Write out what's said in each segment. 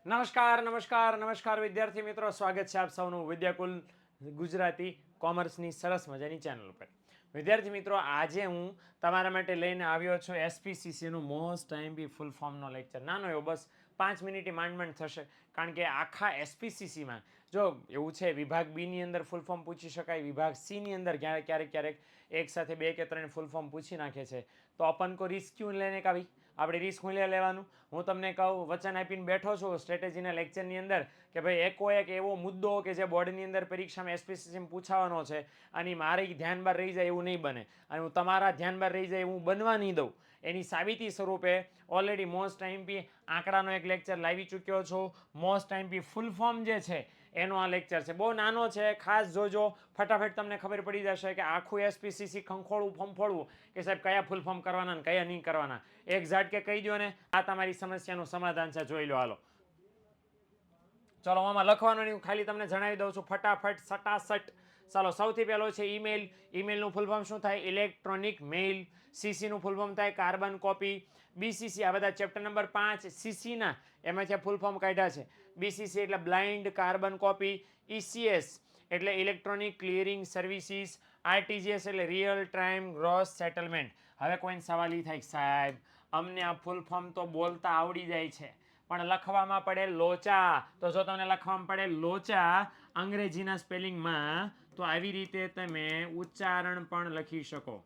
નમસ્કાર નમસ્કાર નમસ્કાર વિદ્યાર્થી મિત્રો, સ્વાગત છે આપ સૌનું વિદ્યાકુલ ગુજરાતી કોમર્સની સરસ મજાની ચેનલ પર. વિદ્યાર્થી મિત્રો, આજે હું તમારા માટે લઈને આવ્યો છું એસપીસીસીનું મોસ્ટ આઈએમપી ફૂલ ફોર્મનો લેક્ચર. નાનો એવો, બસ 5 મિનિટ માંડ થશે, કારણ કે આખા એસપીસીસીમાં જો એવું છે, વિભાગ બી ની અંદર ફૂલ ફોર્મ પૂછી શકાય, વિભાગ સી ની અંદર ક્યારેક એક સાથે 2 કે 3 ફૂલ ફોર્મ પૂછી નાખે છે. તો अपन को रिस्क क्यों लेने का भाई, આપણે રિસ્ક લેવાનું. હું તમને કહું, વચન આપીને બેઠો છું સ્ટ્રેટેજીના લેક્ચરની અંદર કે ભાઈ એક એવો મુદ્દો કે જે બોર્ડની અંદર પરીક્ષામાં એસપીસીસીમાં પૂછાવાનો છે અને મારે ધ્યાન બહાર રહી જાય એવું નહીં બને, અને હું તમારા ધ્યાન બહાર રહી જાય એવું બનવા નહીં દઉં. એની સાબિતી સ્વરૂપે ઓલરેડી મોસ્ટ આઈએમપી આંકડાનો એક લેક્ચર લાવી ચૂક્યો છું. મોસ્ટ આઈએમપી ફૂલ ફોર્મ જે છે એનો આ લેક્ચર છે, બહુ નાનો છે, ખાસ જોજો. ફટાફટ તમને ખબર પડી જશે કે આખું એસપીસીસી ખંખોળવું ફંફોળવું કે સાહેબ કયા ફૂલ ફોર્મ કરવાના ને કયા નહીં કરવાના, એક ઝાટકે કહી દો ને આ તમારી સમસ્યાનું સમાધાન છે. જોઈ લો, હાલો ચલો, આમાં લખવાનું નહીં, ખાલી તમને જણાવી દઉં છું ફટાફટ સટાસટ. ચાલો, સૌથી પહેલો છે ઈમેલ. ઈમેલનું ફૂલ ફોર્મ શું થાય? Electronic mail. સીસીનું ફૂલ ફોર્મ થાય કાર્બન કોપી. બીસીસી, આ બધા ચેપ્ટર નંબર 5 સીસીના એમાંથી ફૂલ ફોર્મ કાઢ્યા છે. બીસીસી એટલે બ્લાઇન્ડ કાર્બન કોપી. ઈસીએસ એટલે ઇલેક્ટ્રોનિક ક્લિયરિંગ સર્વિસીસ. આરટીજીએસ એટલે રિયલ ટાઈમ ગ્રોસ સેટલમેન્ટ. હવે કોઈને સવાલ એ થાય, સાહેબ અમને આ ફૂલ ફોર્મ તો બોલતા આવડી જાય છે પણ લખવામાં પડે લોચા. તો જો તમને લખવામાં પડે લોચા અંગ્રેજીના સ્પેલિંગમાં, તો આવી રીતે તમે ઉચ્ચારણ પણ લખી શકો.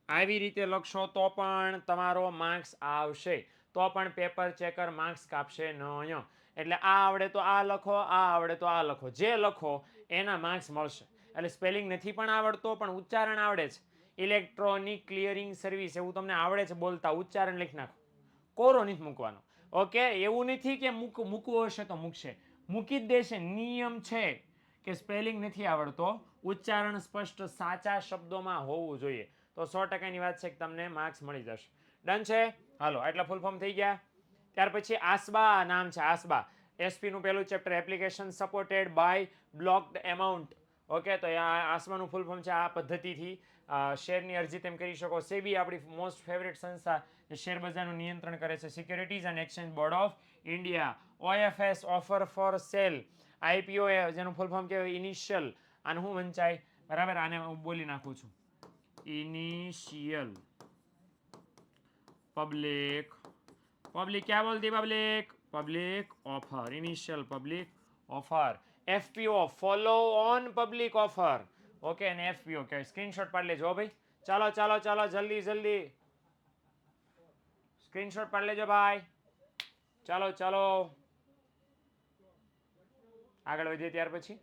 આવી રીતે લખશો તો પણ તમારો માર્ક્સ આવશે, તો પણ પેપર ચેકર માર્ક્સ કાપશે નહીં. એટલે આ આવડે તો આ લખો, આ આવડે તો આ લખો, જે લખો એના માર્ક્સ મળશે. એટલે સ્પેલિંગ નથી પણ આવડતો, પણ ઉચ્ચારણ આવડે છે. ઇલેક્ટ્રોનિક ક્લિયરિંગ સર્વિસ એવું તમને આવડે છે બોલતા, ઉચ્ચારણ લખી નાખો, કોરો નથી મૂકવાનો. ઓકે, એવું નથી કે મૂકવું હશે તો મૂકશે, મૂકી જ દેશે. નિયમ છે કે સ્પેલિંગ નથી આવડતો, ઉચ્ચારણ સ્પષ્ટ સાચા શબ્દોમાં હોવું જોઈએ. તો 100%ની વાત છે કે તમને માર્ક્સ મળી જશે. ડન છે? હાલો, આટલા ફૂલ ફોર્મ થઈ ગયા. ત્યાર પછી આસબા નામ છે, આસબા. એસપી નું પહેલું chapter, application supported by blocked amount. Okay, તો આ આસમાનું ફૂલ ફોર્મ છે. આ પદ્ધતિથી શેરની અરજી તેમ કરી શકો. સેબી આપણી મોસ્ટ ફેવરેટ સંસ્થા જે શેર બજારનું નિયંત્રણ કરે છે. Securities and exchange board of India. OFS offer for sale. IPO જેનું ફૂલ ફોર્મ કહેવાય ઇનિશિયલ. આને હું વંચાય, બરાબર, આને હું બોલી નાખું છું, ઇનિશિયલ પબ્લિક. પબ્લિક ક્યાં બોલતી? Public offer. Initial public offer. FPO follow on public offer. Okay, અને એફપીઓ કહેવાય. સ્ક્રીનશોટ પાડી લેજો ભાઈ. ચાલો ચાલો ચાલો, જલ્દી સ્ક્રીનશોટ પાડી લેજો ભાઈ. ચાલો ચાલો, આગળ વધીએ. ત્યાર પછી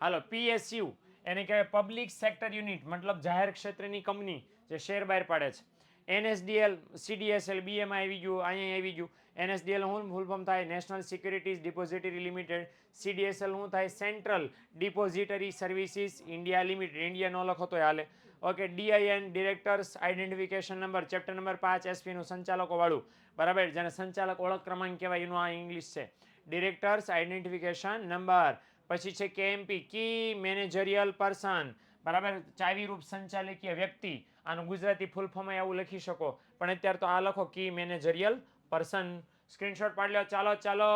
હાલો, પીએસયુ એને કહેવાય પબ્લિક સેક્ટર યુનિટ, મતલબ જાહેર ક્ષેત્રની કંપની જે શેર બહાર પાડે છે. એનએસડીએલ, સીડીએસએલ, બીએમઆઈ આવી ગયું, અહીંયા આવી ગયું. એનએસડીએલ શું ફૂલ ફોર્મ થાય? National Securities Depository Limited. CDSL શું થાય? Central Depository Services India Limited. India નો લખો તો હાલે. Okay, DIN directors identification number, chapter number 5 એસપીનું સંચાલકો વાળું, બરાબર, જેને સંચાલક ઓળખ ક્રમાંક કહેવાય, એનું આ ઇંગ્લિશ છે. Directors identification number. પછી છે કેએમપી, કી મેનેજરિયલ પર્સન, બરાબર, ચાવીરૂપ સંચાલકીય વ્યક્તિ. આનું ગુજરાતી ફૂલ ફોર્મ એવું લખી શકો, પણ અત્યારે તો આ લખો, કી મેનેજરિયલ પર્સન. સ્ક્રીનશોટ પાડી લો. ચાલો ચાલો,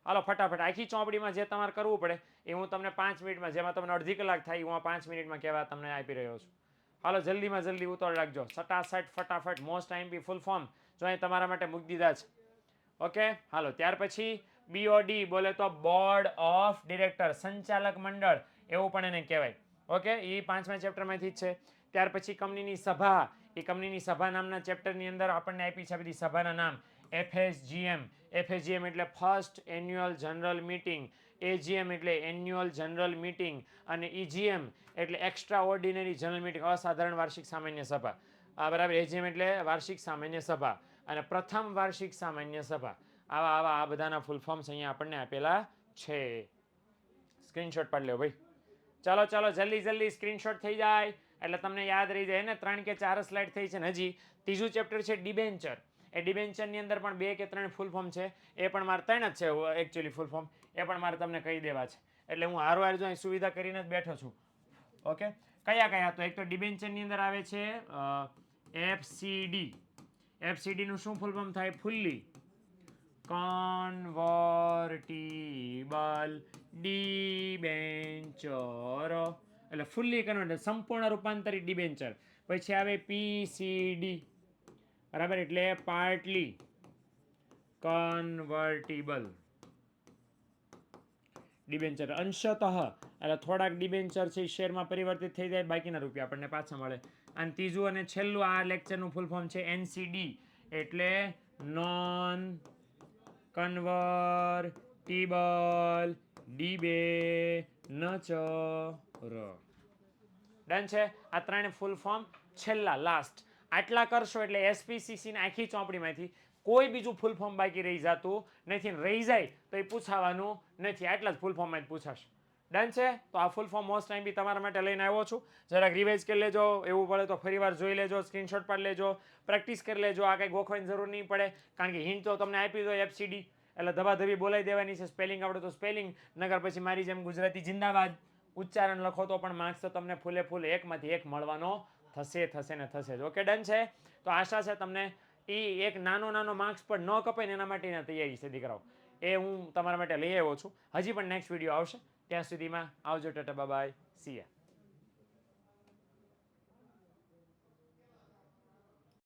હાલો ફટાફટ. આખી ચોપડીમાં જે તમારે કરવું પડે એ હું તમને 5 મિનિટમાં, જેમાં તમને અડધી કલાક થાય, હું 5 મિનિટમાં કહેવા તમને આપી રહ્યો છું. હાલો, જલ્દીમાં જલ્દી ઉતાર રાખજો, સટાસટ ફટાફટ. મોસ્ટ આઈએમપી ફૂલ ફોર્મ જો અહીં તમારા માટે મૂકી દીધા છે. ઓકે, હાલો, ત્યાર પછી બીઓડી બોલે તો બોર્ડ ઓફ ડિરેક્ટર, સંચાલક મંડળ એવું પણ એને કહેવાય. ઓકે, એ 5મા ચેપ્ટરમાંથી જ છે. ત્યાર પછી કંપનીની સભા, એ કંપનીની સભા નામના ચેપ્ટરની અંદર આપણને આપી છે બધી સભાના નામ. એફએસજીએમ, એફએસજીએમ એટલે first annual general meeting. AGM એટલે એન્યુઅલ જનરલ મીટિંગ. અને ઈજીએમ એટલે એક્સ્ટ્રા ઓર્ડિનરી જનરલ મીટિંગ, અસાધારણ વાર્ષિક સામાન્ય સભા. બરાબર, એજીએમ એટલે વાર્ષિક સામાન્ય સભા, અને પ્રથમ વાર્ષિક સામાન્ય સભા. આવા આ બધાના ફૂલ ફોર્મ્સ અહીંયા આપણને આપેલા છે. સ્ક્રીનશોટ પાડી લો ભાઈ. ચાલો ચાલો, જલ્દી સ્ક્રીનશોટ થઈ જાય એટલે તમને યાદ રહી જાય ને. 3 કે 4 સ્લાઇડ થઈ છે ને હજી ત્રીજું ચેપ્ટર છે ડિબેન્ચર. એ ડિબેન્ચરની અંદર પણ 2 કે 3 ફૂલ ફોર્મ છે. એ પણ મારે 3 જ છે એકચ્યુઅલી ફૂલ ફોર્મ. એ પણ મારે તમને કહી દેવા છે, એટલે હું હારો જો સુવિધા કરીને જ બેઠો છું. ઓકે, કયા કયા? તો એક તો ડિબેન્ચરની અંદર આવે છે એફસીડી, FCD નું શું ફૂલ ફોર્મ થાય? ફુલ્લી કન્વર્ટિબલ ડિબેન્ચર, એટલે ફુલ્લી કન્વર્ટેડ સંપૂર્ણ રૂપાંતરિત ડિબેન્ચર. પછી આવે PCD, બરાબર, એટલે પાર્ટલી કન્વર્ટિબલ ડિબેન્ચર. અંશતઃ એટલે થોડાક ડિબેન્ચર છે એ શેરમાં પરિવર્તિત થઈ જાય, બાકીના રૂપિયા આપણને પાછા મળે. અને ત્રીજું અને છેલ્લું આ લેક્ચરનું ફૂલ ફોર્મ છે NCD, એટલે નોન કન્વર્ટિબલ ડિબેન્ચર. ડન છે. આ ત્રણે ફૂલ ફોર્મ છેલ્લા લાસ્ટ આટલા કરશો એટલે SPCC ની આખી ચોપડીમાંથી કોઈ બીજું ફૂલ ફોર્મ બાકી રહી જતું નથી. રહી જાય તો એ પૂછાવાનું નથી, આટલા જ ફૂલ ફોર્મમાં જ પૂછાશે. ડન છે. તો આ ફૂલ ફોર્મ મોસ્ટ ટાઈમ બી તમારા માટે લઈને આવ્યો છું. જરાક રિવાઇઝ કરી લેજો, એવું પડે તો ફરીવાર જોઈ લેજો, સ્ક્રીનશોટ પાડી લેજો, પ્રેક્ટિસ કરી લેજો. આ કંઈ ગોખવાની જરૂર નહીં પડે, કારણ કે હિન્ટ તો તમને આપી દો FCD, એટલે ધબાધબી બોલાવી દેવાની છે. સ્પેલિંગ આવડે તો સ્પેલિંગ, નગર પછી મારી જેમ ગુજરાતી જિંદાબાદ ઉચ્ચારણ લખો તો પણ માર્ક્સ તો તમને ફૂલે ફૂલ એકમાંથી એક મળવાનો થશે ને થશે જ. ઓકે, ડન છે. તો આશા છે તમને એ એક નાનો માર્ક્સ પણ ન કપાય ને એના માટેની તૈયારી છે દીકરાઓ, એ હું તમારા માટે લઈ આવ્યો છું. હજી પણ નેક્સ્ટ વિડીયો આવશે, ત્યાં સુધીમાં આવજો, ટાટા બાય, સી યા.